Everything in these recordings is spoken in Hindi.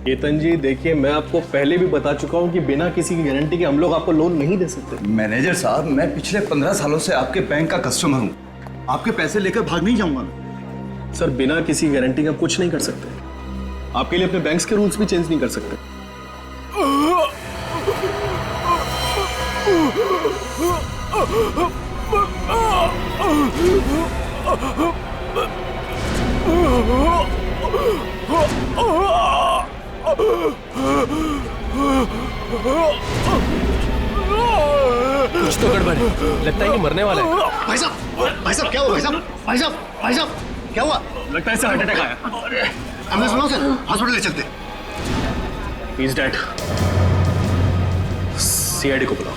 केतन जी देखिए, मैं आपको पहले भी बता चुका हूँ कि बिना किसी की गारंटी के हम लोग आपको लोन नहीं दे सकते। मैनेजर साहब, मैं पिछले 15 सालों से आपके बैंक का कस्टमर हूँ। आपके पैसे लेकर भाग नहीं जाऊंगा मैं। सर बिना किसी गारंटी का कुछ नहीं कर सकते। आपके लिए अपने बैंक्स के रूल्स भी चेंज नहीं कर सकते। कुछ तो गड़बड़ है, लगता है कि मरने वाला है। भाई साहब क्या हुआ? भाई साहब क्या हुआ? लगता है इसे हार्ट अटैक आया। हमने सुना सर, हॉस्पिटल ले चलते। He is dead. सीआईडी को बुलाओ।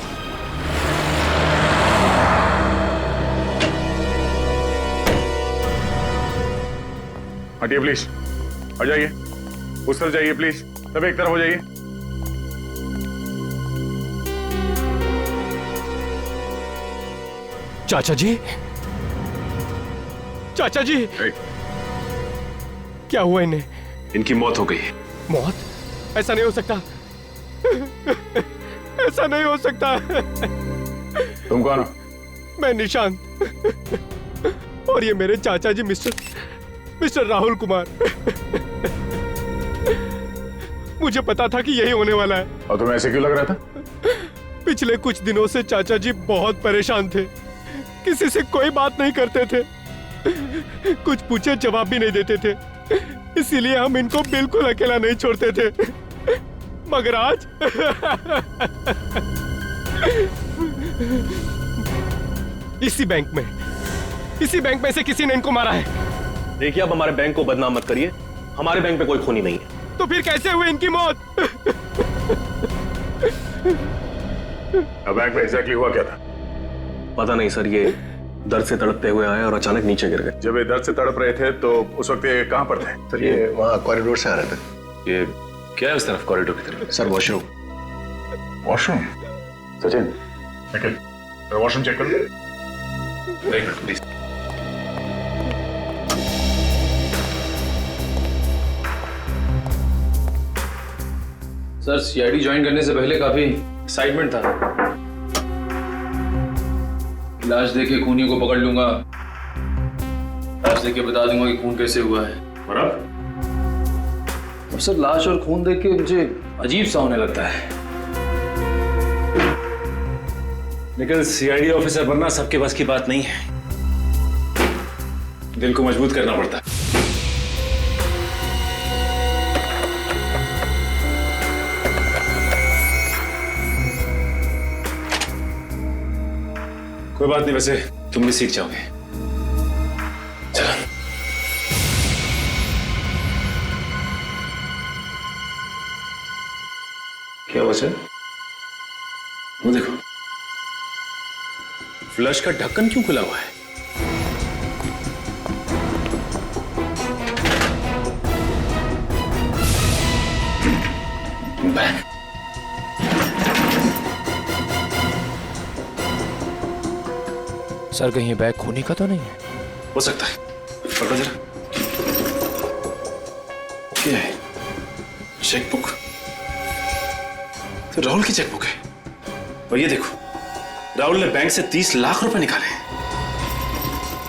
हटिए प्लीज, आ जाइए, उस तरफ जाइए प्लीज, सब एक तरफ हो जाइए। चाचा जी, चाचा जी, क्या हुआ इन्हें? इनकी मौत हो गई। मौत? ऐसा नहीं हो सकता, ऐसा नहीं हो सकता। तुम कौन हो? मैं निशांत, और ये मेरे चाचा जी मिस्टर राहुल कुमार। मुझे पता था कि यही होने वाला है। और तुम्हें ऐसे क्यों लग रहा था? पिछले कुछ दिनों से चाचा जी बहुत परेशान थे, किसी से कोई बात नहीं करते थे, कुछ पूछे जवाब भी नहीं देते थे, इसीलिए हम इनको बिल्कुल अकेला नहीं छोड़ते थे। मगर आज इसी बैंक में से किसी ने इनको मारा है। देखिए, अब हमारे बैंक को बदनाम मत करिए, हमारे बैंक में कोई खूनी नहीं है। तो फिर कैसे हुई इनकी मौत? अब बैंक में एग्जैक्टली हुआ क्या था? पता नहीं सर, ये दर्द से तड़पते हुए आए और अचानक नीचे गिर गए। जब ये दर्द से तड़प रहे थे तो उस वक्त ये कहां पर थे? सर ये वहाँ कॉरिडोर से आ रहे थे। ये क्या है उस तरफ, कॉरिडोर की तरफ? Sir washroom. Washroom? Sachin, washroom check करो। एक minute please. Sir CID join करने से पहले काफी एक्साइटमेंट था। लाश देखे खूनी को पकड़ लूंगा, लाश देख के बता दूंगा कि खून कैसे हुआ है। और अब सर लाश और खून देख के मुझे अजीब सा होने लगता है। लेकिन सीआईडी ऑफिसर बनना सबके बस की बात नहीं है, दिल को मजबूत करना पड़ता है। कोई बात नहीं, वैसे तुम भी सीख जाओगे। चलो। क्या हुआ सर? वो देखो, फ्लश का ढक्कन क्यों खुला हुआ है? बैग। सर कहीं ये बैग खूनी का तो नहीं है? हो सकता है, पकड़ो जरा। क्या है? चेकबुक? तो राहुल की चेकबुक है। और ये देखो, राहुल ने बैंक से 30 लाख रुपए निकाले।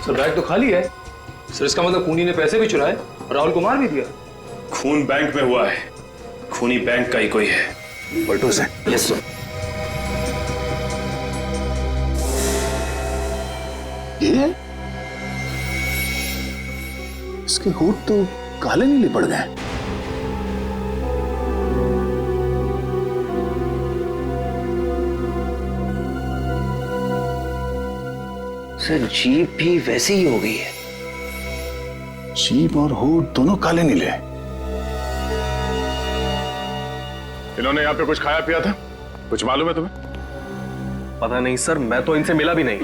सर बैग तो खाली है। सर इसका मतलब खूनी ने पैसे भी चुराए और राहुल को मार भी दिया। खून बैंक में हुआ है, खूनी बैंक का ही कोई है। पलटू से। Yes sir. ये इसके होठ तो काले नीले पड़ गए। सर जीभ भी वैसी ही हो गई है। जीभ और होठ दोनों काले नीले। इन्होंने यहाँ पे कुछ खाया पिया था? कुछ मालूम है तुम्हें? पता नहीं सर, मैं तो इनसे मिला भी नहीं,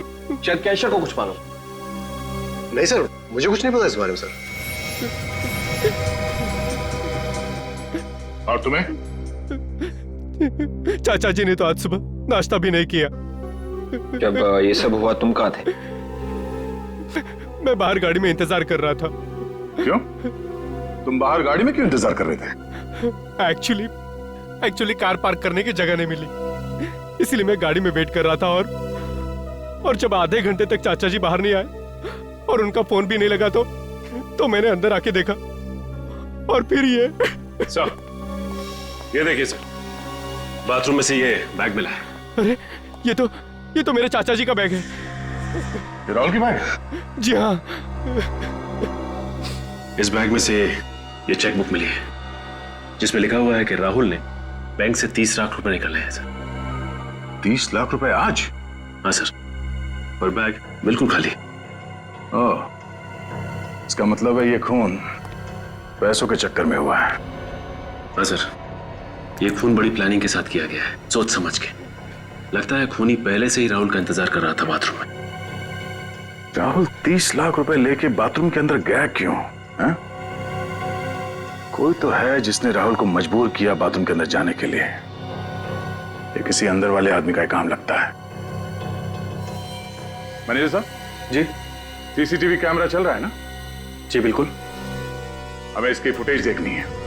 शायद कैशियर को कुछ मालूम। नहीं सर, मुझे कुछ नहीं पता इस बारे में सर। और तुम्हें? चाचा जी ने तो आज सुबह नाश्ता भी नहीं किया। जब ये सब हुआ तुम कहाँ थे? मैं बाहर गाड़ी में इंतजार कर रहा था। क्यों? तुम बाहर गाड़ी में क्यों इंतजार कर रहे थे? एक्चुअली कार पार्क करने की जगह नहीं मिली, इसलिए मैं गाड़ी में वेट कर रहा था। और जब आधे घंटे तक चाचा जी बाहर नहीं आए और उनका फोन भी नहीं लगा तो मैंने अंदर आके देखा और फिर सर, ये देखिए सर, बाथरूम में से ये बैग मिला है। अरे ये तो मेरे चाचा जी का बैग है। ये राहुल की बैग? जी हाँ। इस बैग में से ये चेकबुक मिली है जिसमें लिखा हुआ है कि राहुल ने बैंक से 30 लाख रुपए निकाले हैं सर। 30 लाख रुपए आज? हाँ सर, और बैग बिल्कुल खाली। ओह, इसका मतलब है ये खून पैसों के चक्कर में हुआ है। हाँ सर, ये खून बड़ी प्लानिंग के साथ किया गया है, सोच समझ के। लगता है खूनी पहले से ही राहुल का इंतजार कर रहा था बाथरूम में। राहुल 30 लाख रुपए लेके बाथरूम के अंदर गया क्यों है? कोई तो है जिसने राहुल को मजबूर किया बाथरूम के अंदर जाने के लिए। ये किसी अंदर वाले आदमी का काम लगता है। मैनेजर साहब जी? सीसीटीवी कैमरा चल रहा है ना? जी बिल्कुल। हमें इसकी फुटेज देखनी है।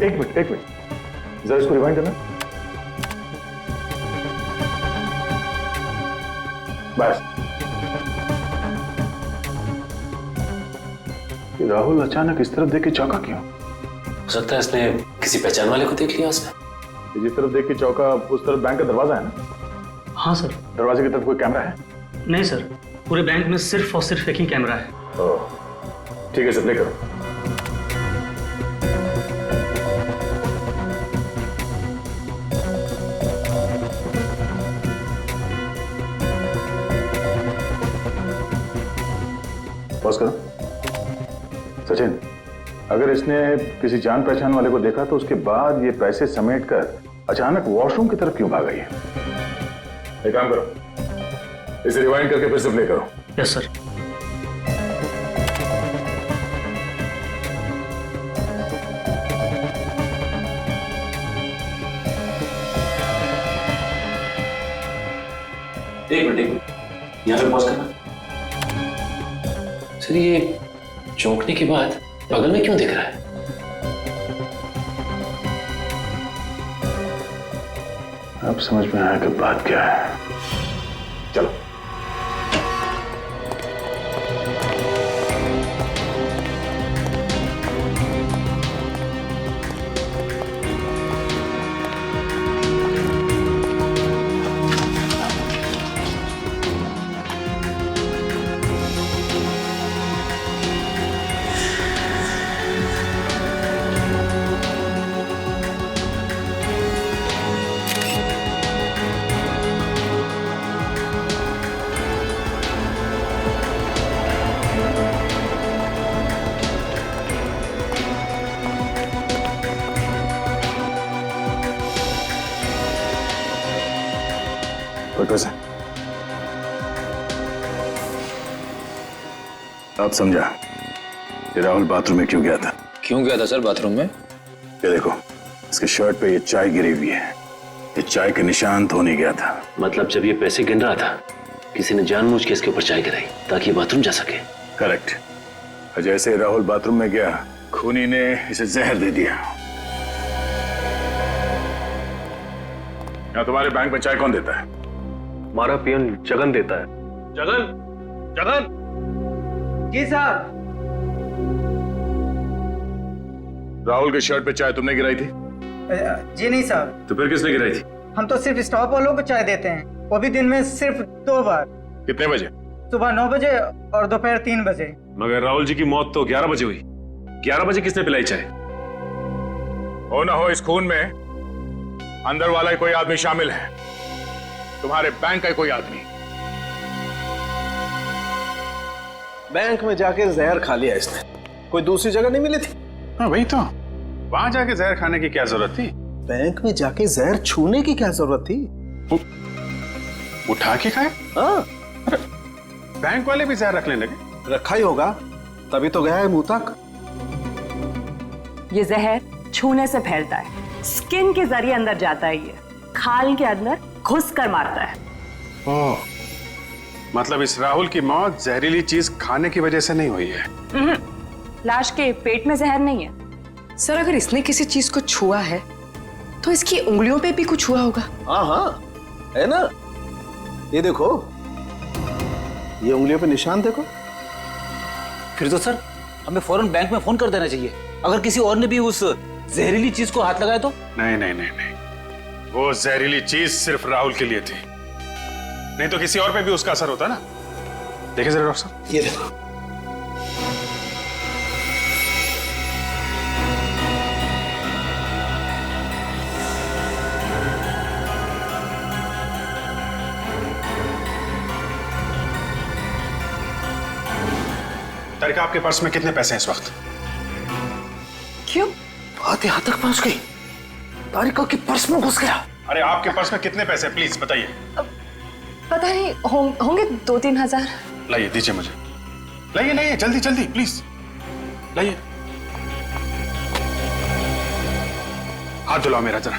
एक मिनट जरा इसको रिवाइंड करना। बस। राहुल अचानक इस तरफ देख के चौंका क्यों? हो सकता है इसने किसी पहचान वाले को देख लिया उसने। जिस तरफ देख के चौंका उस तरफ बैंक का दरवाजा है ना? हाँ सर। दरवाजे की तरफ कोई कैमरा है? नहीं सर, पूरे बैंक में सिर्फ और सिर्फ एक ही कैमरा है। ओह, ठीक है, प्ले करो। पॉज करो। सचिन, अगर इसने किसी जान पहचान वाले को देखा तो उसके बाद ये पैसे समेट कर अचानक वॉशरूम की तरफ क्यों भाग गई है? एक काम करो, इसे रिवाइंड करके फिर से प्ले करो। Yes sir. एक मिनट, यहाँ पे पॉज करना। सर, ये चौंकने के बाद बगल में क्यों दिख रहा है? अब समझ में आया कि बात क्या है। चलो। अब समझा कि राहुल बाथरूम में क्यों गया था। क्यों गया था सर बाथरूम में? ये देखो, इसके शर्ट पे ये चाय गिरी हुई है। ये चाय के निशान तो नहीं गया था। मतलब जब ये पैसे गिन रहा था किसी ने जानबूझ के इसके ऊपर चाय गिराई ताकि ये बाथरूम जा सके। करेक्ट। जैसे राहुल बाथरूम में गया, खूनी ने इसे जहर दे दिया। यहाँ तुम्हारे बैंक में चाय कौन देता है? हमारा पियन जगन देता है। जगन, जगन। जी साहब। राहुल के शर्ट पे चाय तुमने गिराई थी? जी नहीं साहब। तो फिर किसने गिराई थी? हम तो सिर्फ स्टॉप वालों को चाय देते हैं, वो भी दिन में सिर्फ 2 बार। कितने बजे? सुबह 9 बजे और दोपहर 3 बजे। मगर राहुल जी की मौत तो 11 बजे हुई। 11 बजे किसने पिलाई चाय? हो ना हो इस खून में अंदर वाला ही कोई आदमी शामिल है, तुम्हारे बैंक का ही कोई आदमी। बैंक में जाके जहर खा लिया इसने, कोई दूसरी जगह नहीं मिली थी? हाँ वही तो, वहां जाके जहर खाने की क्या जरूरत थी? बैंक में जाके जहर छूने की क्या जरूरत थी? उठा के खाए? हाँ, बैंक वाले भी जहर रखने लगे। रखा ही होगा, तभी तो गया है मुंह तक। ये जहर छूने से फैलता है, स्किन के जरिए अंदर जाता है, ये खाल के अंदर घुस कर मारता है। ओह, मतलब इस राहुल की मौत जहरीली चीज खाने की वजह से नहीं हुई है? लाश के पेट में जहर नहीं है। सर, अगर इसने किसी चीज को छुआ है तो इसकी उंगलियों पे भी कुछ हुआ होगा। हाँ हाँ, है ना, ये देखो, ये उंगलियों पे निशान देखो। फिर तो सर हमें फौरन बैंक में फोन कर देना चाहिए, अगर किसी और ने भी उस जहरीली चीज को हाथ लगाया तो। नहीं नहीं नहीं नहीं, वो जहरीली चीज सिर्फ राहुल के लिए थी, नहीं तो किसी और पे भी उसका असर होता ना। देखिए जरा डॉक्टर साहब, ये देखो। तारिका, आपके पर्स में कितने पैसे हैं इस वक्त? क्यों? बात यहाँ तक पहुंच गई, तारिका के पर्स में घुस गया। अरे आपके पर्स में कितने पैसे, प्लीज बताइए। पता नहीं, होंगे 2-3 हजार। लाइए, दीजिए मुझे, लाइए लाइए, जल्दी जल्दी प्लीज लाइए। हाथ धुलाओ मेरा जरा।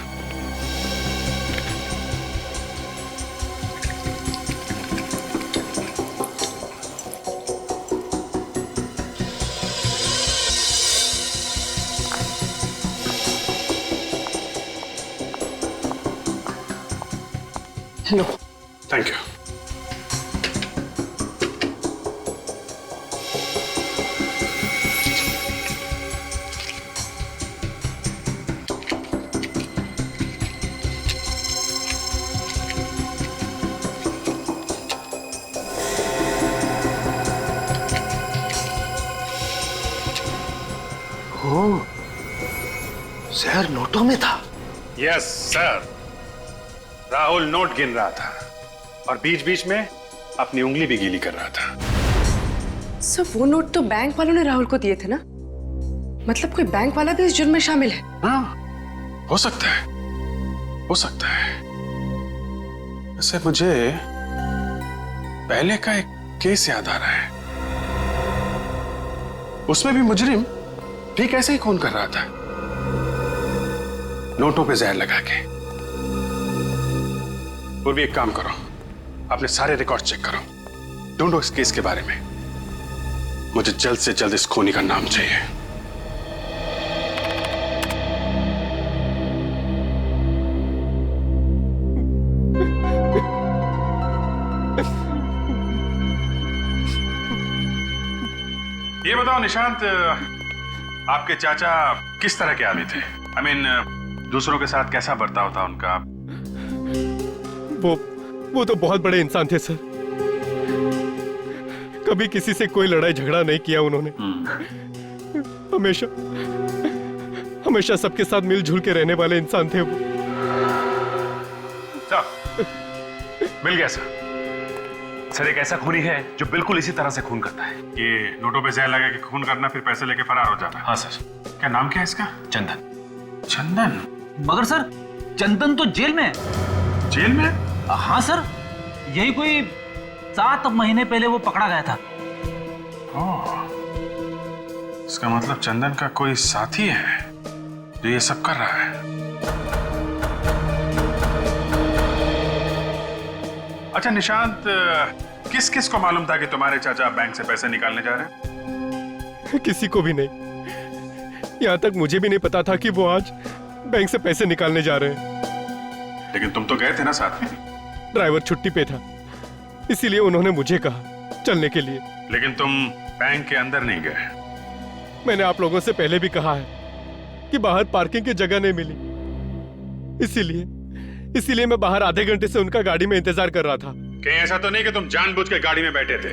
लो। Thank you. जहर नोटों में था। यस सर, राहुल नोट गिन रहा था और बीच बीच में अपनी उंगली भी गीली कर रहा था। सर, वो नोट तो बैंक वालों ने राहुल को दिए थे ना? मतलब कोई बैंक वाला भी इस जुर्म में शामिल है? हाँ, हो सकता है, हो सकता है। वैसे मुझे पहले का एक केस याद आ रहा है, उसमें भी मुजरिम ठीक ऐसे ही खून कर रहा था, नोटों पे जहर लगा के। और भी एक काम करो, अपने सारे रिकॉर्ड चेक करो, ढूंढो इस केस के बारे में। मुझे जल्द से जल्द इस खूनी का नाम चाहिए। ये बताओ निशांत, आपके चाचा किस तरह के आदमी थे? I mean, दूसरों के साथ कैसा बर्ताव था उनका? वो तो बहुत बड़े इंसान थे सर, कभी किसी से कोई लड़ाई झगड़ा नहीं किया उन्होंने। हमेशा हमेशा सबके साथ मिलजुल के रहने वाले इंसान थे वो। मिल गया सर। सर, एक ऐसा खूनी है जो बिल्कुल इसी तरह से खून करता है। ये नोटों पे जहर लगा के खून करना, फिर पैसे लेके फरार हो जाना। हाँ सर। क्या नाम क्या है इसका? चंदन। चंदन? मगर सर, चंदन तो जेल में है। जेल में? हाँ सर, यही कोई 7 महीने पहले वो पकड़ा गया था। इसका मतलब चंदन का कोई साथी है जो ये सब कर रहा है। अच्छा निशांत, किस किस को मालूम था कि तुम्हारे चाचा बैंक से पैसे निकालने जा रहे हैं? किसी को भी नहीं, यहाँ तक मुझे भी नहीं पता था कि वो आज बैंक से पैसे निकालने जा रहे हैं। लेकिन तुम तो गए थे ना साथ में? ड्राइवर छुट्टी पे था, इसीलिए उन्होंने मुझे कहा चलने के लिए। लेकिन तुम बैंक के अंदर नहीं गए? मैंने आप लोगों से पहले भी कहा है कि बाहर पार्किंग की जगह नहीं मिली, इसीलिए मैं बाहर आधे घंटे से उनका गाड़ी में इंतजार कर रहा था। कहीं ऐसा तो नहीं कि तुम जानबूझ के गाड़ी में बैठे थे?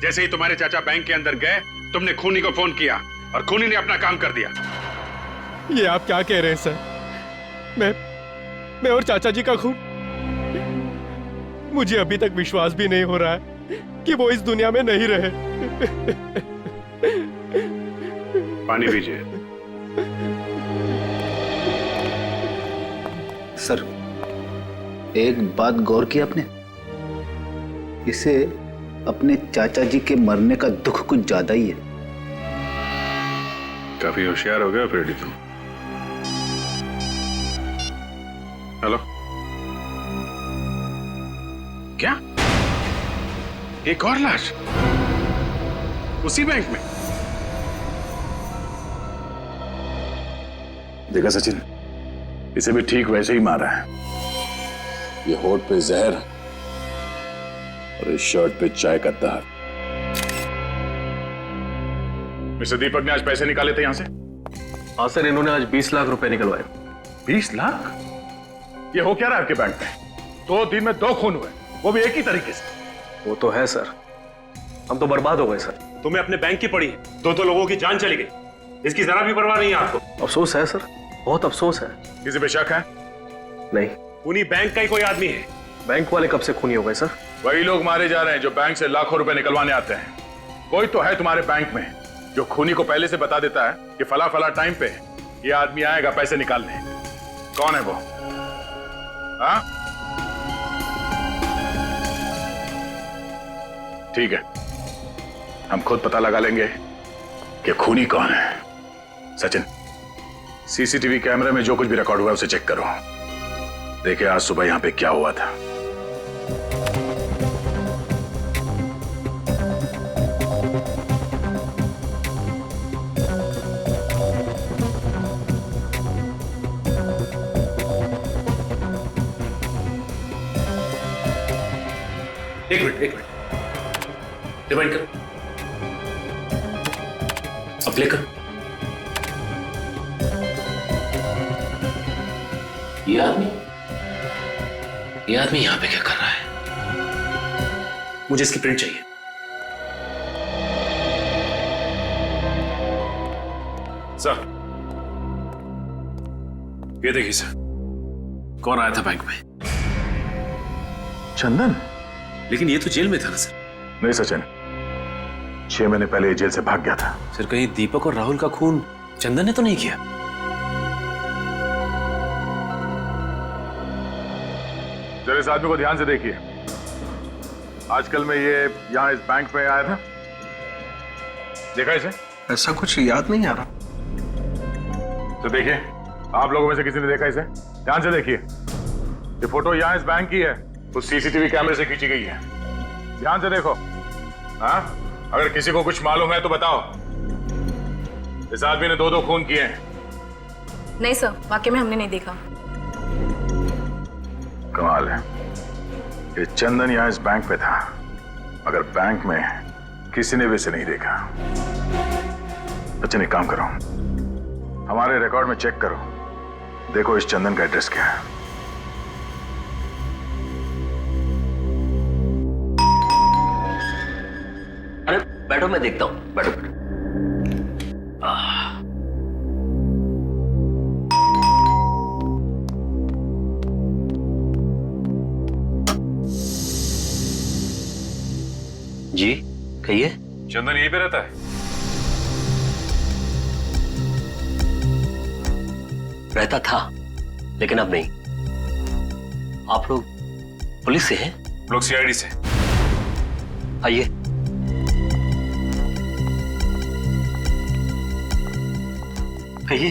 जैसे ही तुम्हारे चाचा बैंक के अंदर गए, तुमने खूनी को फोन किया और खूनी ने अपना काम कर दिया। ये आप क्या कह रहे हैं सर? मैं और चाचा जी का खून? मुझे अभी तक विश्वास भी नहीं हो रहा है कि वो इस दुनिया में नहीं रहे। पानी पीजिए। सर, एक बात गौर की आपने? इसे अपने चाचा जी के मरने का दुख कुछ ज्यादा ही है। काफी होशियार हो गया फ्रेडी तुम। हेलो, क्या एक और लाश उसी बैंक में? देखा सचिन, इसे भी ठीक वैसे ही मारा है। ये होठ पे जहर और इस शर्ट पे चाय का दहर। मिस्टर दीपक ने आज पैसे निकाले थे यहां से? हाँ सर, इन्होंने आज 20 लाख रुपए निकलवाए। 20 लाख? ये हो क्या रहा है आपके बैंक में? 2 दिन में 2 खून हुए, वो भी एक ही तरीके से। वो तो है सर, हम तो बर्बाद हो गए सर। तुम्हें अपने बैंक की पड़ी, 2 लोगों की जान चली गई, इसकी जरा भी परवाह नहीं है आपको? अफसोस है सर, बहुत अफसोस है। किसी पे शक है? नहीं। खूनी बैंक का ही कोई आदमी है। बैंक वाले कब से खूनी हो गए सर? वही लोग मारे जा रहे हैं जो बैंक से लाखों रुपए निकलवाने आते हैं। कोई तो है तुम्हारे बैंक में जो खूनी को पहले से बता देता है कि फला फला टाइम पे ये आदमी आएगा पैसे निकालने। कौन है वो? हाँ, ठीक है, हम खुद पता लगा लेंगे कि खूनी कौन है। सचिन, सीसीटीवी कैमरे में जो कुछ भी रिकॉर्ड हुआ है उसे चेक करो। देखिए आज सुबह यहां पे क्या हुआ था। एक मिनट, रिवाइंड कर, अब प्ले कर। ये आदमी यहां पे क्या कर रहा है? मुझे इसकी प्रिंट चाहिए। सर, ये देखिए सर, कौन आया था बैंक में? चंदन? लेकिन ये तो जेल में था ना सर। नहीं सचिन, 6 महीने पहले ये जेल से भाग गया था। सर, कहीं दीपक और राहुल का खून चंदन ने तो नहीं किया? जरा इस आदमी को ध्यान से देखिए। आजकल में ये यहां इस बैंक में आया था, देखा इसे? ऐसा कुछ याद नहीं आ रहा। तो देखिए, आप लोगों में से किसी ने देखा इसे? ध्यान से देखिए। ये फोटो यहां इस बैंक की है, उस सीसीटीवी कैमरे से खींची गई है। ध्यान से देखो। हाँ, अगर किसी को कुछ मालूम है तो बताओ। इस आदमी ने 2 खून किए हैं। नहीं सर, वाकई में हमने नहीं देखा। कमाल है, ये चंदन यहां इस बैंक पे था, मगर बैंक में किसी ने भी इसे नहीं देखा। अच्छा, एक काम करो, हमारे रिकॉर्ड में चेक करो, देखो इस चंदन का एड्रेस क्या है। अरे बैठो, मैं देखता हूं। बैठो बैठो। जी कहिए। चंदन यहीं पे रहता है? रहता था, लेकिन अब नहीं। आप लोग पुलिस से हैं? लोग सीआईडी से। आइए। कहिए,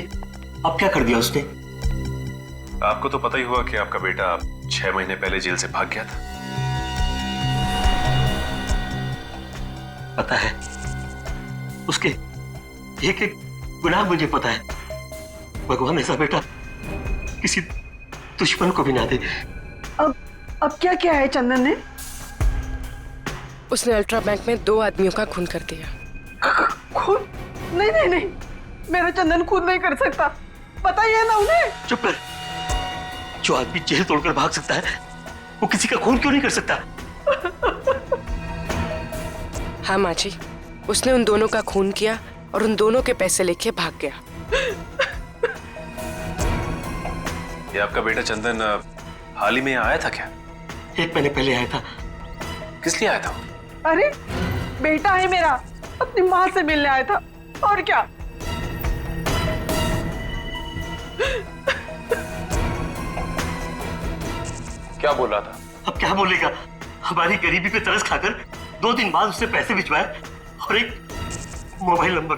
अब क्या कर दिया उसने? आपको तो पता ही हुआ कि आपका बेटा 6 महीने पहले जेल से भाग गया था। पता है, उसके एक एक गुनाह मुझे पता है। भगवान ऐसा बेटा किसी दुश्मन को भी ना दे। अब क्या किया है चंदन ने? उसने अल्ट्रा बैंक में 2 आदमियों का खून कर दिया। खून? नहीं नहीं नहीं, मेरा चंदन खून नहीं कर सकता, पता ही है ना उन्हें। चुप कर। जो आदमी जेल तोड़कर भाग सकता है वो किसी का खून क्यों नहीं कर सकता? हाँ माँ जी, उसने उन दोनों का खून किया और उन दोनों के पैसे लेके भाग गया। ये आपका बेटा चंदन हाल ही में यहाँ आया था क्या? 1 महीने पहले आया था। किस लिए आया था? अरे बेटा है मेरा, अपनी माँ से मिलने आया था और क्या। क्या बोल रहा था? अब क्या बोलेगा? हमारी गरीबी पे तरस खाकर 2 दिन बाद उसने पैसे भिजवाए और एक मोबाइल नंबर।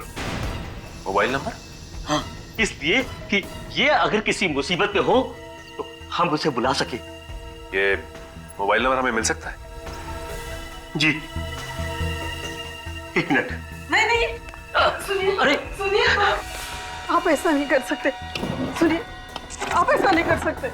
Mobile number? हाँ, इसलिए कि ये अगर किसी मुसीबत में हो तो हम उसे बुला सके। ये मोबाइल नंबर हमें मिल सकता है? जी, 1 मिनट। नहीं सुनिए, अरे सुनिए, आप ऐसा नहीं कर सकते। सुनिए, आप ऐसा नहीं कर सकते।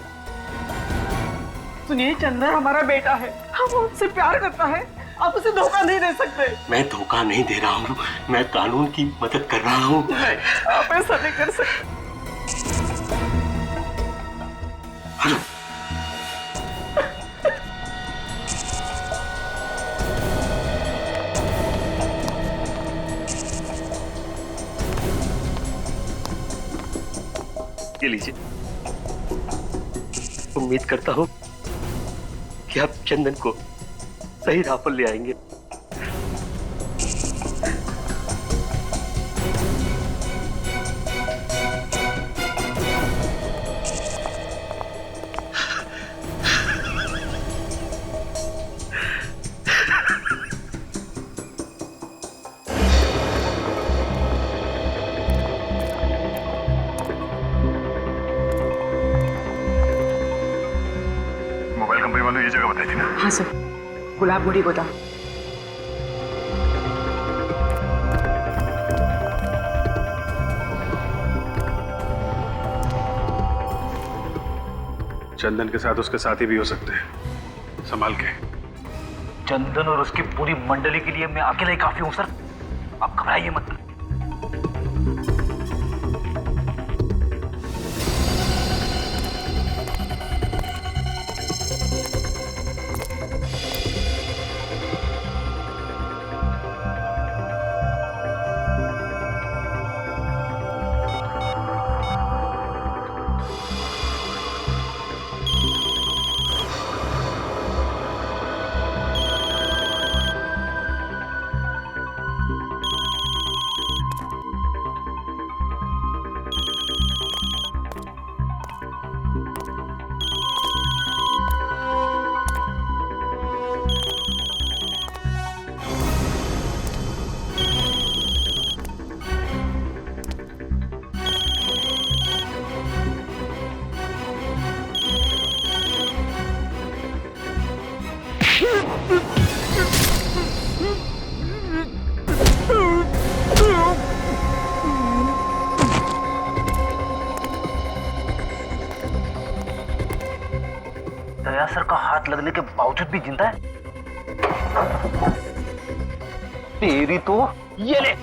सुनिए, चंदन हमारा बेटा है, हम उससे प्यार करता है, आप उसे धोखा नहीं दे सकते। मैं धोखा नहीं दे रहा हूँ, मैं कानून की मदद कर रहा हूँ। नहीं, आप ऐसा नहीं कर सकते। हेलो, ये लीजिए। उम्मीद करता हूँ कि आप चंदन को सही राह पर ले आएंगे। मोबाइल कंपनी वालों ये जगह बताई थी ना? हाँ सर, गुलाबगुड़ी गोदाम। चंदन के साथ उसके साथी भी हो सकते हैं, संभाल के। चंदन और उसकी पूरी मंडली के लिए मैं अकेला ही काफी हूं सर, आप घबराइए मत। दया सर का हाथ लगने के बावजूद भी जिंदा है? तेरी तो ये ले।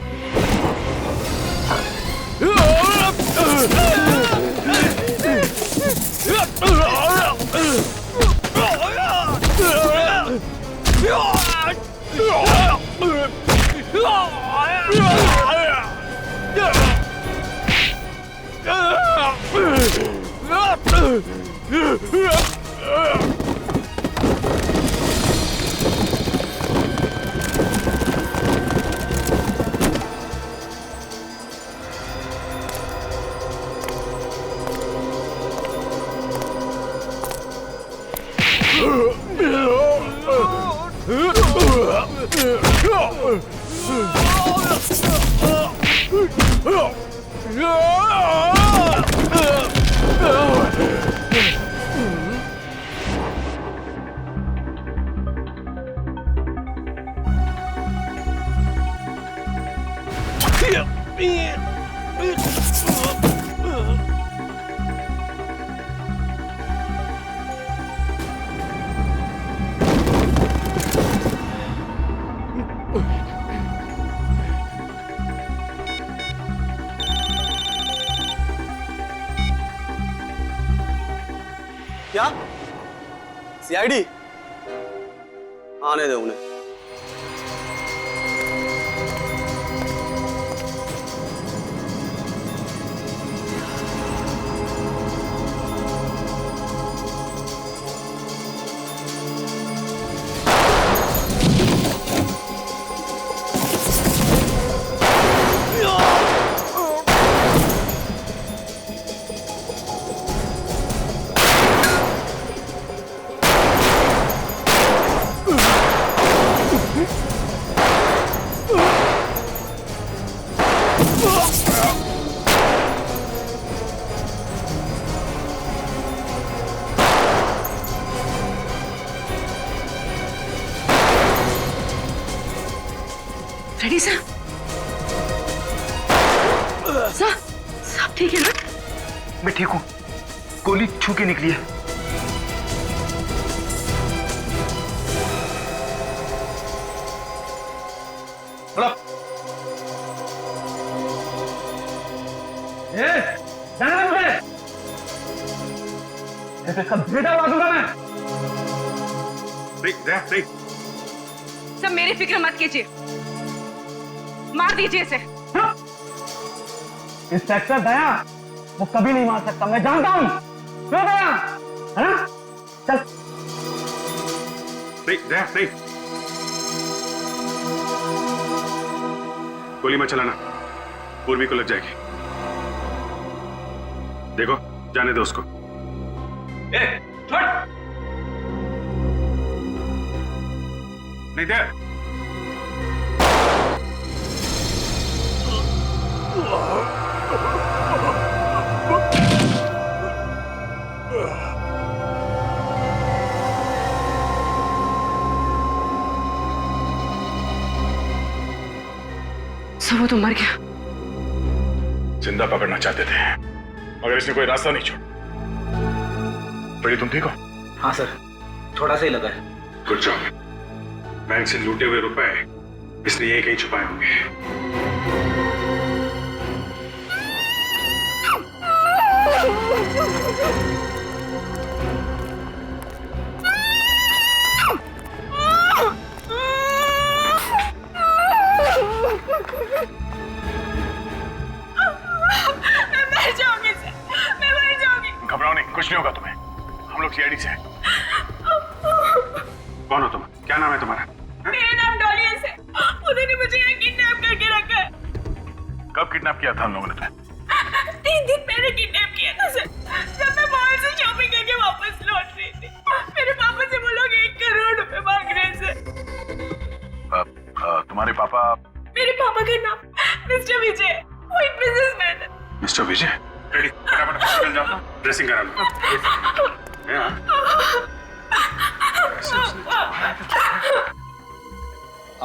क्या? सीआईडी? आने दे उन्हें। रेडी साहब? साहब ठीक है ना? मैं ठीक हूँ, गोली छू के निकली है। जाना मुझे, ऐसे सब बेटा बाजूगा मैं। नहीं। सब मेरी फिक्र मत कीजिए, मार दीजिए इसे। इंस्पेक्टर दया वो कभी नहीं मार सकता, मैं जानता हूँ। क्यों दया, है ना? चल। नहीं। गोली मत चलाना, पूर्वी को लग जाएगी। देखो, जाने दो उसको। छोड़। नहीं दे। सब वो तो मर गया। जिंदा पकड़ना चाहते थे, मगर इसने कोई रास्ता नहीं छोड़ा। बड़ी तुम ठीक हो? हाँ सर, थोड़ा सा ही लगा है। Good job. बैंक से लूटे हुए रुपए इसने यही कहीं छुपाए होंगे। घबराओ नहीं, कुछ नहीं होगा तुम्हें। हम लोग सीआईडी से हैं। कौन हो तुम? क्या नाम है तुम्हारा? मेरा नाम डॉली है सर। उन्होंने मुझे यहाँ किडनैप करके रखा है। कब किडनैप किया था हम लोगों ने तुम्हें? 3 दिन पहले किडनैप किया था सर, जब मैं मॉल से शॉपिंग करके वापस लौट रही थी। मेरे पापा से वो लोग 1 करोड़ रुपए मांग रहे हैं सर। तुम्हारे पापा? मेरे पापा का नाम मिस्टर विजय, वो एक बिजनेसमैन है। मिस्टर विजय? रेडी, फटाफट हॉस्पिटल जाओ, ड्रेसिंग करा लो।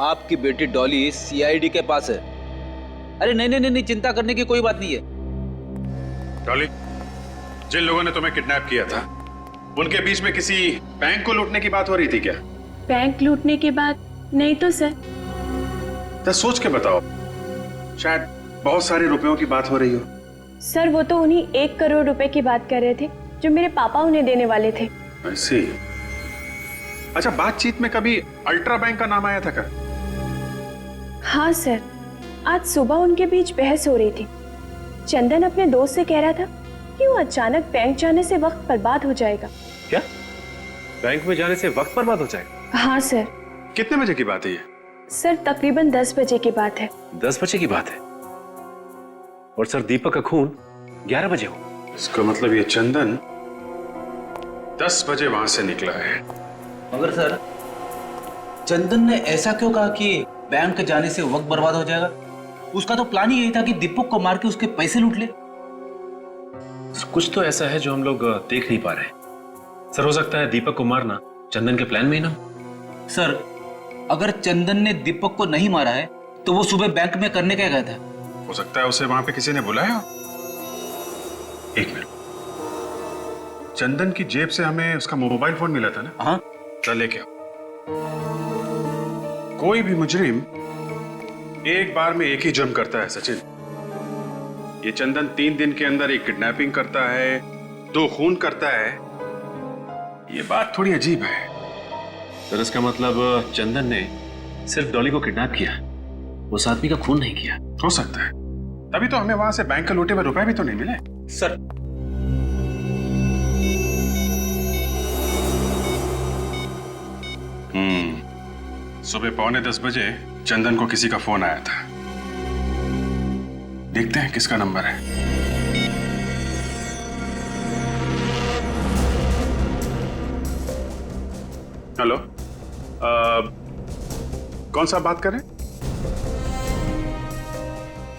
आपकी बेटी डॉली सीआईडी के पास है। अरे नहीं, चिंता करने की कोई बात नहीं है। डॉली, जिन लोगों ने तुम्हें किडनैप किया था, उनके बीच में किसी बैंक को लूटने की बात हो रही थी क्या? बैंक लूटने के बाद नहीं तो सर। तो सोच के बताओ, शायद बहुत सारे रुपयों की बात हो रही हो। सर वो तो उन्हीं 1 करोड़ रुपए की बात कर रहे थे जो मेरे पापा उन्हें देने वाले थे। ऐसी? अच्छा, बातचीत में कभी अल्ट्रा बैंक का नाम आया था क्या? हाँ सर, आज सुबह उनके बीच बहस हो रही थी। चंदन अपने दोस्त से कह रहा था कि वो अचानक बैंक जाने से वक्त बर्बाद हो जाएगा। क्या? बैंक में जाने से वक्त बर्बाद हो जाएगा? हाँ सर। कितने बजे की बात है ये? सर तकरीबन 10 बजे की बात है। 10 बजे की बात है? और सर दीपक का खून 11 बजे हो। इसका मतलब ये चंदन 10 बजे वहां से निकला है। मगर सर, चंदन ने ऐसा क्यों कहा कि बैंक जाने से वक्त बर्बाद हो जाएगा? उसका तो प्लान ही यही था कि दीपक को मार के उसके पैसे लूट ले। कुछ तो ऐसा है जो हम लोग देख नहीं पा रहे। सर हो सकता है दीपक को मारना चंदन के प्लान में ही ना। सर, अगर चंदन ने दीपक को नहीं मारा है तो वो सुबह बैंक में करने क्या गया था? हो सकता है उसे वहां पे किसी ने बुलाया। एक मिनट, चंदन की जेब से हमें उसका मोबाइल फोन मिला था ना? हाँ। चल लेके आओ। कोई भी मुजरिम एक बार में एक ही जुर्म करता है सचिन। ये चंदन 3 दिन के अंदर एक किडनैपिंग करता है, 2 खून करता है, ये बात थोड़ी अजीब है। सर इसका मतलब चंदन ने सिर्फ डॉली को किडनैप किया, उस आदमी का खून नहीं किया। हो सकता है, तभी तो हमें वहां से बैंक के लूटे हुए रुपए भी तो नहीं मिले। सर सुबह 9:45 बजे चंदन को किसी का फोन आया था। देखते हैं किसका नंबर है। हेलो, कौन सा बात करें?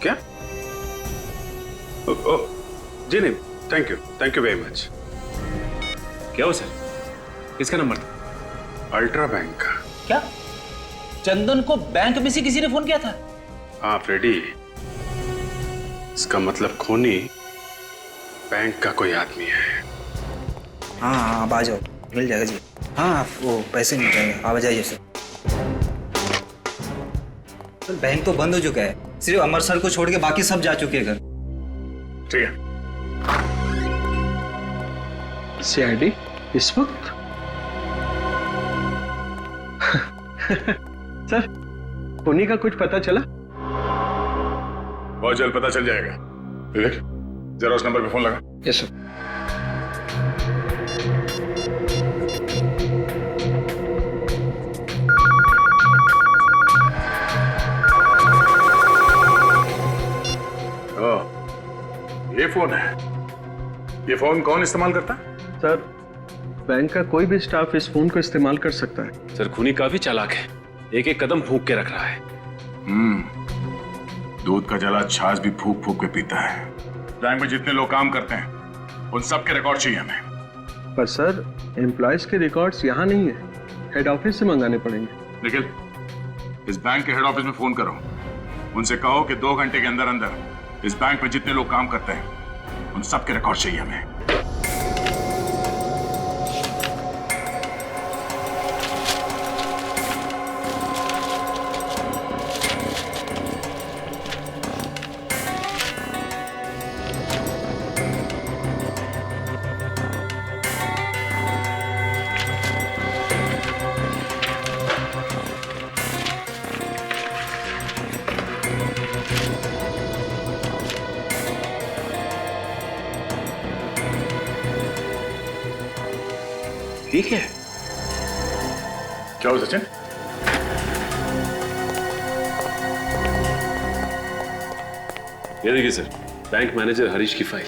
क्या? जी नहीं, थैंक यू वेरी मच। क्या हो सर, किसका नंबर था? अल्ट्रा बैंक का। क्या चंदन को बैंक में से किसी ने फोन किया था? हाँ फ्रेडी, इसका मतलब खूनी बैंक का कोई आदमी है। हाँ हाँ, आप आ जाओ, मिल जाएगा जी। हाँ, वो पैसे मिल जाएंगे, आप आ जाइए सर। सर बैंक तो बंद हो चुका है, सिर्फ अमर सर को छोड़ के बाकी सब जा चुके हैं घर। ठीक है। सीआईडी इस वक्त? सर, खूनी का कुछ पता चला? बहुत जल्द पता चल जाएगा। विवेक, जरा उस नंबर पे फोन लगा। Yes sir. ये फोन है। ये फोन कौन इस्तेमाल करता है? सर, बैंक का कोई भी स्टाफ इस फोन को इस्तेमाल कर सकता है। सर खूनी काफी चालाक है, एक एक कदम फूंक के रख रहा है। दूध का जला छाछ भी फूक फूक के पीता है। बैंक में जितने लोग काम करते हैं उन सब के रिकॉर्ड चाहिए हमें। पर सर, एम्प्लॉयज के रिकॉर्ड्स यहाँ नहीं है, हेड ऑफिस से मंगाने पड़ेंगे। निखिल, इस बैंक के हेड ऑफिस में फोन करो, उनसे कहो कि 2 घंटे के अंदर अंदर इस बैंक में जितने लोग काम करते हैं उन सब के रिकॉर्ड चाहिए हमें। ठीक है। क्या हो सचिन? ये देखिए सर, बैंक मैनेजर हरीश की फाइल।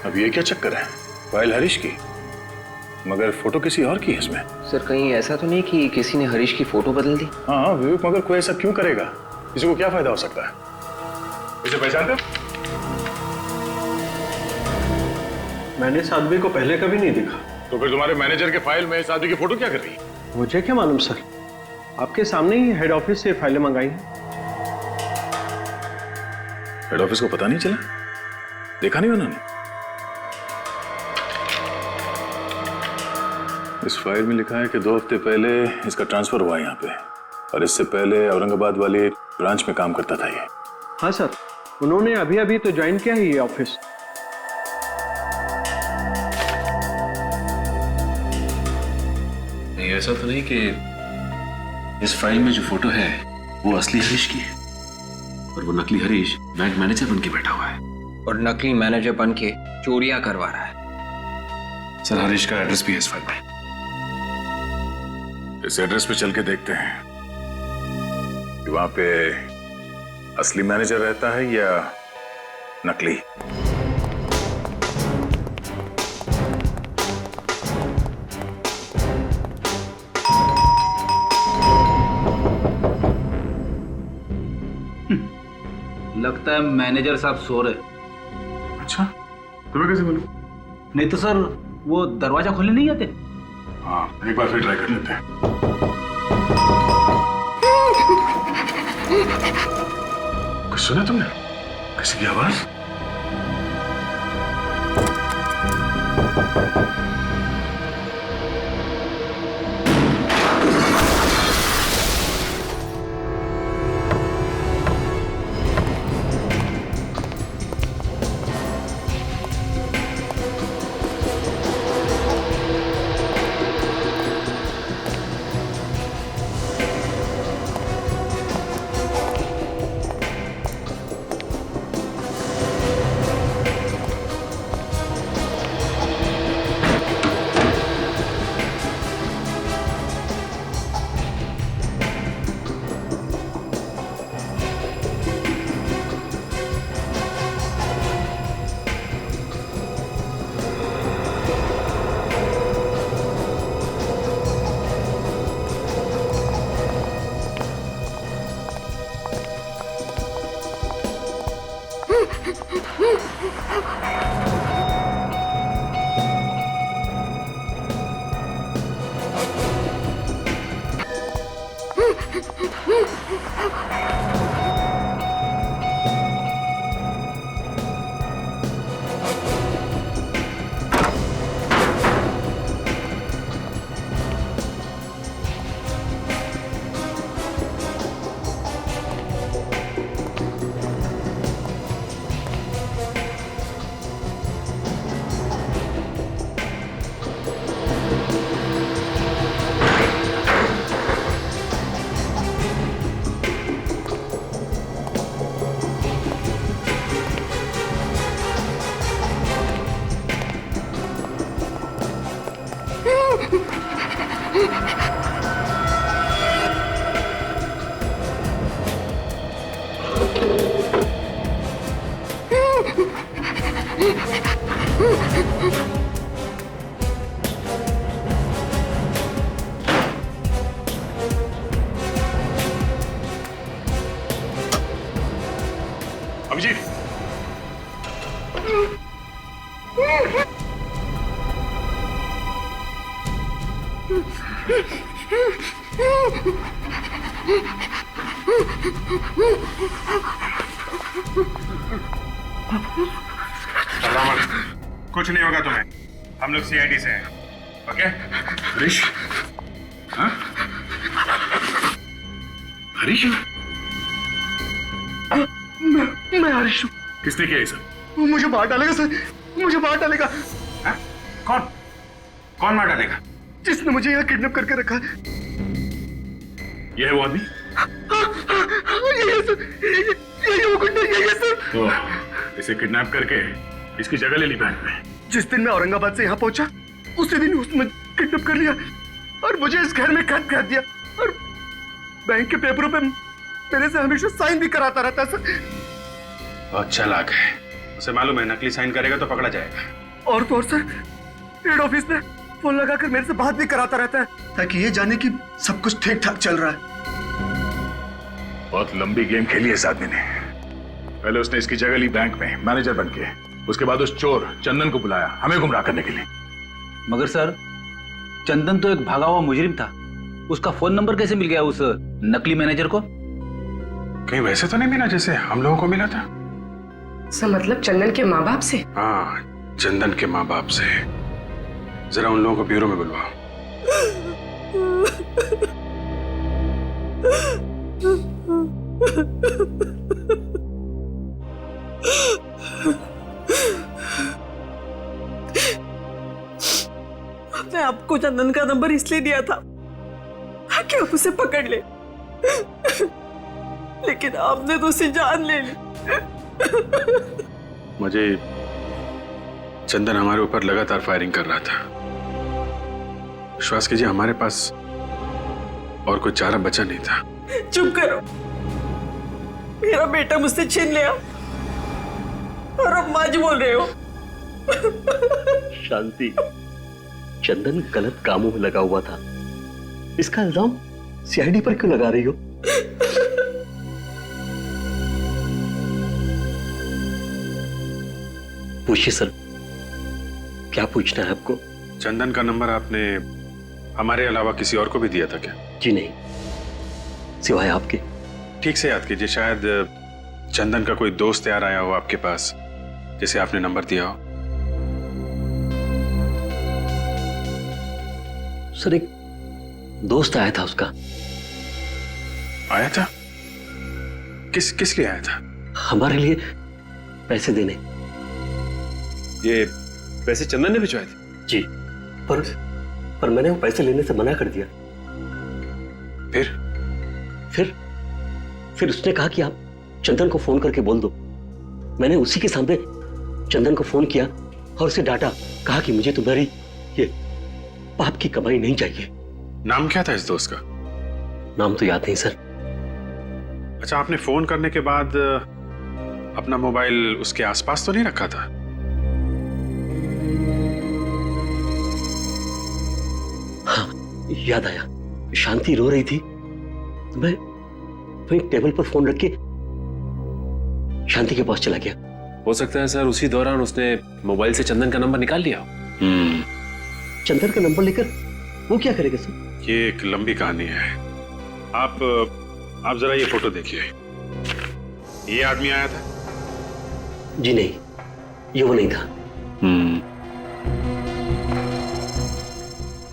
अब ये क्या चक्कर है? फाइल हरीश की, मगर फोटो किसी और की है इसमें। सर कहीं ऐसा तो नहीं कि किसी ने हरीश की फोटो बदल दी? हाँ विवेक, मगर कोई ऐसा क्यों करेगा? किसी को क्या फायदा हो सकता है? इसे पहचानते हो? मैंने इस आदमी को पहले कभी नहीं देखा। तो फिर तुम्हारे मैनेजर के फाइल में इस आदमी की फोटो क्या कर रही है? मुझे क्या मालूम सर, आपके सामने ही हेड ऑफिस से फाइलें मंगाई हैं। हेड ऑफिस को पता नहीं चला? देखा नहीं उन्होंने? इस फाइल में लिखा है कि 2 हफ्ते पहले इसका ट्रांसफर हुआ यहाँ पे, और इससे पहले औरंगाबाद वाले ब्रांच में काम करता था ये। हाँ सर, उन्होंने अभी अभी तो ज्वाइन किया है ये ऑफिस। नहीं, ऐसा तो नहीं कि इस फाइल में जो फोटो है वो असली हरीश की है और वो नकली हरीश बैंक मैनेजर बन के बैठा हुआ है और नकली मैनेजर बन के चोरियां करवा रहा है। सर हरीश का एड्रेस भी है इस फाइल में। इस एड्रेस पे चल के देखते हैं कि वहां पे असली मैनेजर रहता है या नकली। लगता है मैनेजर साहब सो रहे। अच्छा, तुम्हें कैसे मालूम? नहीं तो सर वो दरवाजा खोलने नहीं आते? हाँ, एक बार फिर ट्राई कर लेते हैं। कुछ सुना तुमने? किसी की आवाज? अभिजीत, कुछ नहीं होगा तुम्हें, हम लोग सीआईडी से हैं, ओके? हरीश? हाँ? हरीश? मैं हरीश हूँ। किसने किया ये सब? मुझे मार डालेगा सर, मुझे मार डालेगा। हाँ? कौन? कौन मार डालेगा? जिसने मुझे यहाँ किडनैप करके रखा है। ये है वो आदमी? यही है सर, यही वो गुंडा, यही है सर। तो इसे किडनैप करके इसकी जगह ले ली बैंक में। जिस दिन मैं औरंगाबाद से यहाँ पहुंचा, उसी दिन उसने किडनैप कर लिया और मुझे इस घर में कैद कर दिया और बैंक के पेपरों पे मेरे से हमेशा साइन भी कराता रहता है सर। बहुत चालाक है, उसे मालूम है नकली साइन करेगा तो पकड़ा जाएगा। और तो और सर, हेड ऑफिस में फोन लगाकर मेरे से बात भी कराता रहता है ताकि ये जाने कि सब कुछ ठीक ठाक चल रहा है। बहुत लंबी गेम खेली है इस आदमी ने। पहले उसने इसकी जगह ली बैंक में मैनेजर बनके, उसके बाद उस चोर चंदन को बुलाया हमें गुमराह करने के लिए। मगर सर, चंदन तो एक भागा हुआ मुजरिम था, उसका फोन नंबर कैसे मिल गया उस नकली मैनेजर को? कहीं वैसे तो नहीं मिला जैसे हम लोगों को मिला था? सर मतलब चंदन के माँ बाप से? हाँ, चंदन के माँ बाप से। जरा उन लोगों को ब्यूरो में बुलवाओ। मैं आपको चंदन का नंबर इसलिए दिया था कि आप उसे पकड़ ले, लेकिन आपने तो उसे जान ले ली। मुझे चंदन हमारे ऊपर लगातार फायरिंग कर रहा था। विश्वास कीजिए हमारे पास और कोई चारा बचा नहीं था। चुप करो, मेरा बेटा मुझसे छीन लिया और अब माँ जी बोल रहे हो। शांति, चंदन गलत कामों में लगा हुआ था, इसका इल्जाम सीआईडी पर क्यों लगा रही हो? पूछिए सर, क्या पूछना है आपको? चंदन का नंबर आपने हमारे अलावा किसी और को भी दिया था क्या? जी नहीं, सिवाय आपके। ठीक से याद कीजिए, शायद चंदन का कोई दोस्त यार आया हो आपके पास जिसे आपने नंबर दिया हो। सर एक दोस्त आया था उसका। आया था? किस लिए आया था? हमारे लिए पैसे देने। ये पैसे चंदन ने भिजवाए थे? जी, पर मैंने वो पैसे लेने से मना कर दिया। फिर उसने कहा कि आप चंदन को फोन करके बोल दो। मैंने उसी के सामने चंदन को फोन किया और उसे डांटा, कहा कि मुझे तुम्हारी ये पाप की कमाई नहीं चाहिए। नाम क्या था इस दोस्त का? नाम तो याद नहीं सर। अच्छा, आपने फोन करने के बाद अपना मोबाइल उसके आसपास तो नहीं रखा था? हाँ, याद आया। शांति रो रही थी, मैं टेबल पर फोन रख के शांति के पास चला गया। हो सकता है सर उसी दौरान उसने मोबाइल से चंदन का नंबर निकाल लिया हो। चंदन का नंबर लेकर वो क्या करेगा सर? ये एक लंबी कहानी है, आप जरा ये फोटो देखिए। ये आदमी आया था? जी नहीं, ये वो नहीं था।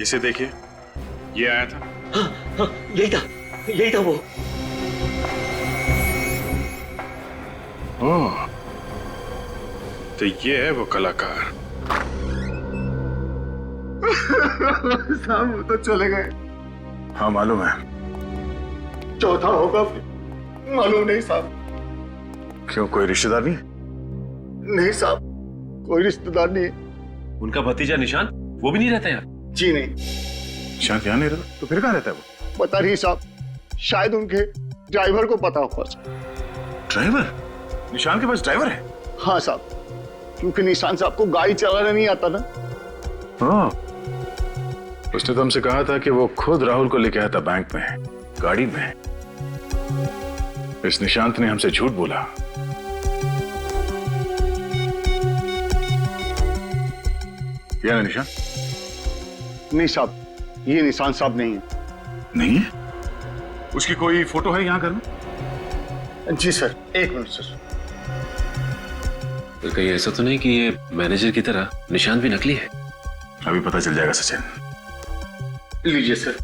इसे देखिए, ये आया था? हाँ, यही था वो। ओह, तो ये है वो कलाकार। साहब वो तो चले गए। हाँ मालूम है। चौथा होगा मालूम नहीं साहब। क्यों, कोई रिश्तेदार नहीं? नहीं साहब, कोई रिश्तेदार नहीं। उनका भतीजा निशांत, वो भी नहीं रहता यार? जी नहीं। निशांत यहाँ नहीं रहता? तो फिर कहाँ रहता है वो? पता नहीं साहब, शायद उनके ड्राइवर को पता होगा। ड्राइवर? निशांत के पास ड्राइवर है? हाँ साहब, क्योंकि निशांत साहब को गाड़ी चलाना नहीं आता ना। हाँ, उसने तो हमसे कहा था कि वो खुद राहुल को लेके आया था बैंक में, गाड़ी में। इस निशांत ने हमसे झूठ बोला। क्या है निशांत? नहीं साहब, ये निशांत साहब नहीं है। नहीं है? उसकी कोई फोटो है यहाँ घर में? जी सर, एक मिनट सर। तो कहीं ऐसा तो नहीं कि ये मैनेजर की तरह निशांत भी नकली है? अभी पता चल जाएगा सचिन। लीजिए सर।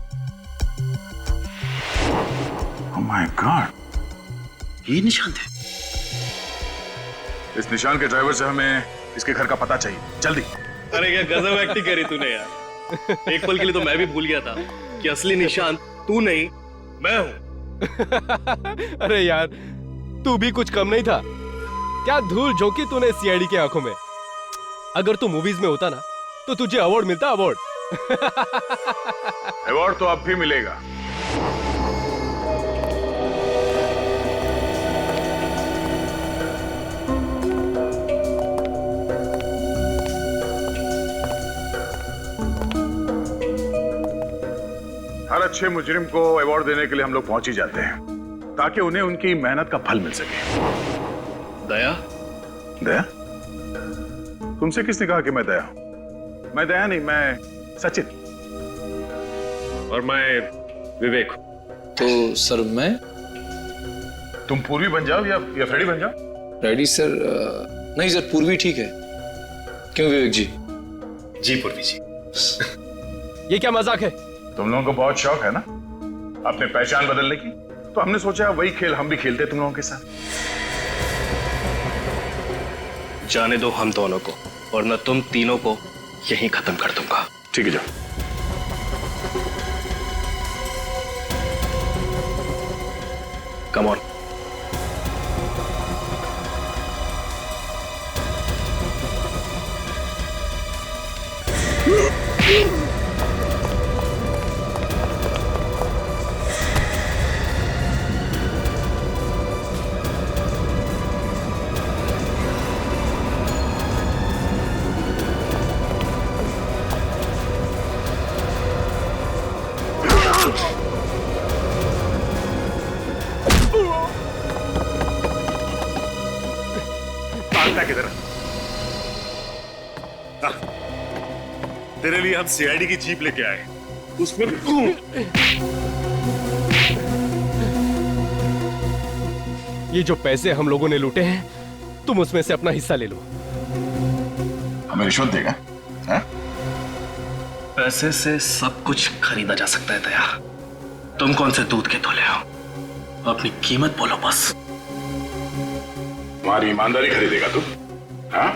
ओह माय गॉड, ये निशांत है। इस निशांत के ड्राइवर से हमें इसके घर का पता चाहिए, जल्दी। अरे क्या गजब एक्टिंग करी तूने यार। एक पल के लिए तो मैं भी भूल गया था कि असली निशांत तू नहीं मैं हूं। अरे यार, तू भी कुछ कम नहीं था। क्या धूल झोंकी तूने सीआईडी की आंखों में। अगर तू मूवीज में होता ना तो तुझे अवार्ड मिलता, अवार्ड। अवार्ड तो अब भी मिलेगा। हर अच्छे मुजरिम को अवार्ड देने के लिए हम लोग पहुंच ही जाते हैं, ताकि उन्हें उनकी मेहनत का फल मिल सके। दया? दया? तुमसे किसने कहा कि मैं दया हूं? मैं दया नहीं, मैं सचिन। और मैं विवेक हूं। तो सर मैं? तुम पूर्वी बन जाओ या फ्रेडी बन जाओ। Ready sir? नहीं सर, पूर्वी ठीक है। क्यों विवेक जी? जी पूर्वी जी। ये क्या मजाक है? तुम लोगों को बहुत शौक है ना अपने पहचान बदलने की, तो हमने सोचा वही खेल हम भी खेलते तुम लोगों के साथ। जाने दो हम दोनों को, और मैं तुम तीनों को यहीं खत्म कर दूंगा। ठीक है, जाओ। Come on. किधर? तेरे लिए हम सीआईडी की जीप लेके आए, उसमें ये जो पैसे हम लोगों ने लूटे हैं, तुम उसमें से अपना हिस्सा ले लो। हमें रिश्वत देगा? पैसे से सब कुछ खरीदा जा सकता है दया। तुम कौन से दूध के धुले हो? अपनी कीमत बोलो बस। हमारी ईमानदारी खरीदेगा तू? हाँ?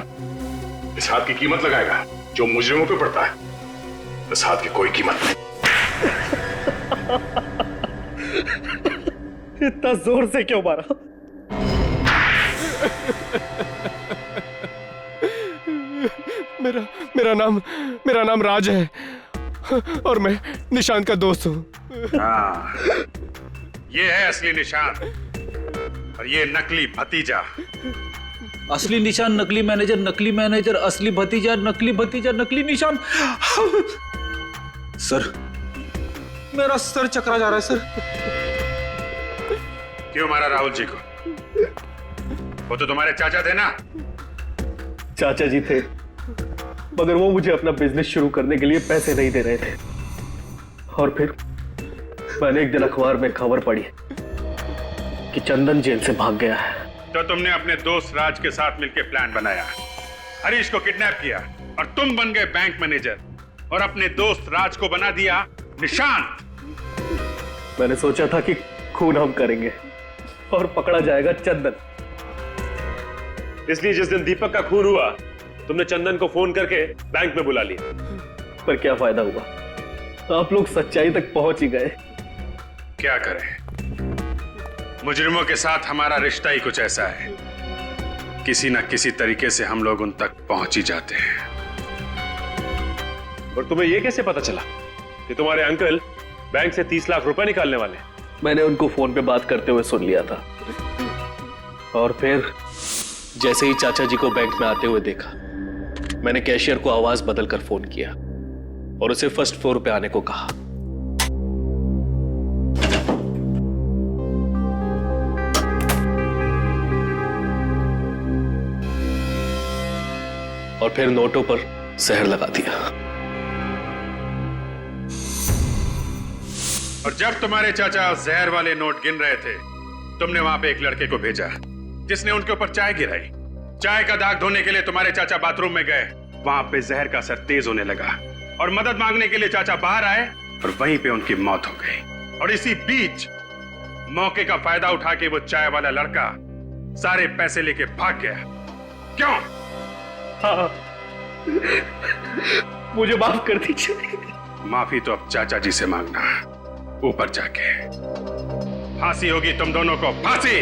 इस हाथ की कीमत लगाएगा जो मुजरिमों पे पड़ता है? इस हाथ की कोई कीमत नहीं। इतना जोर से क्यों मारा? मेरा नाम राज है और मैं निशांत का दोस्त हूँ। हाँ, ये है असली निशांत और ये नकली भतीजा। असली निशान, नकली मैनेजर, असली भतीजा, नकली निशान। सर, मेरा सर चकरा जा रहा है सर। क्यों मारा राहुल जी को? वो तो तुम्हारे चाचा थे ना? चाचा जी थे, मगर वो मुझे अपना बिजनेस शुरू करने के लिए पैसे नहीं दे रहे थे। और मैंने एक दिन अखबार में खबर पढ़ी कि चंदन जेल से भाग गया है। तो तुमने अपने दोस्त राज के साथ मिलकर प्लान बनाया, हरीश को किडनैप किया और तुम बन गए बैंक मैनेजर और अपने दोस्त राज को बना दिया निशांत। मैंने सोचा था कि खून हम करेंगे और पकड़ा जाएगा चंदन। इसलिए जिस दिन दीपक का खून हुआ तुमने चंदन को फोन करके बैंक में बुला लिया। पर क्या फायदा हुआ, आप लोग सच्चाई तक पहुंच ही गए। क्या करें, मुजरिमों के साथ हमारा रिश्ता ही कुछ ऐसा है, किसी ना किसी तरीके से हम लोग उन तक पहुंच ही जाते हैं। और तुम्हें यह कैसे पता चला कि तुम्हारे अंकल बैंक से 30 लाख रुपए निकालने वाले? मैंने उनको फोन पे बात करते हुए सुन लिया था और फिर जैसे ही चाचा जी को बैंक में आते हुए देखा, मैंने कैशियर को आवाज बदलकर फोन किया और उसे फर्स्ट फ्लोर पे आने को कहा। और फिर नोटों पर जहर लगा दिया। और जब तुम्हारे चाचा जहर वाले नोट गिन रहे थे, तुमने वहां पे एक लड़के को भेजा जिसने उनके ऊपर चाय गिराई। चाय का दाग धोने के लिए तुम्हारे चाचा बाथरूम में गए, वहां पे जहर का असर तेज होने लगा और मदद मांगने के लिए चाचा बाहर आए और वहीं पे उनकी मौत हो गई। और इसी बीच मौके का फायदा उठा के वो चाय वाला लड़का सारे पैसे लेके भाग गया। क्यों? हाँ, मुझे माफ कर दीजिए। माफी तो अब चाचा जी से मांगना, ऊपर जाके। फांसी होगी तुम दोनों को, फांसी।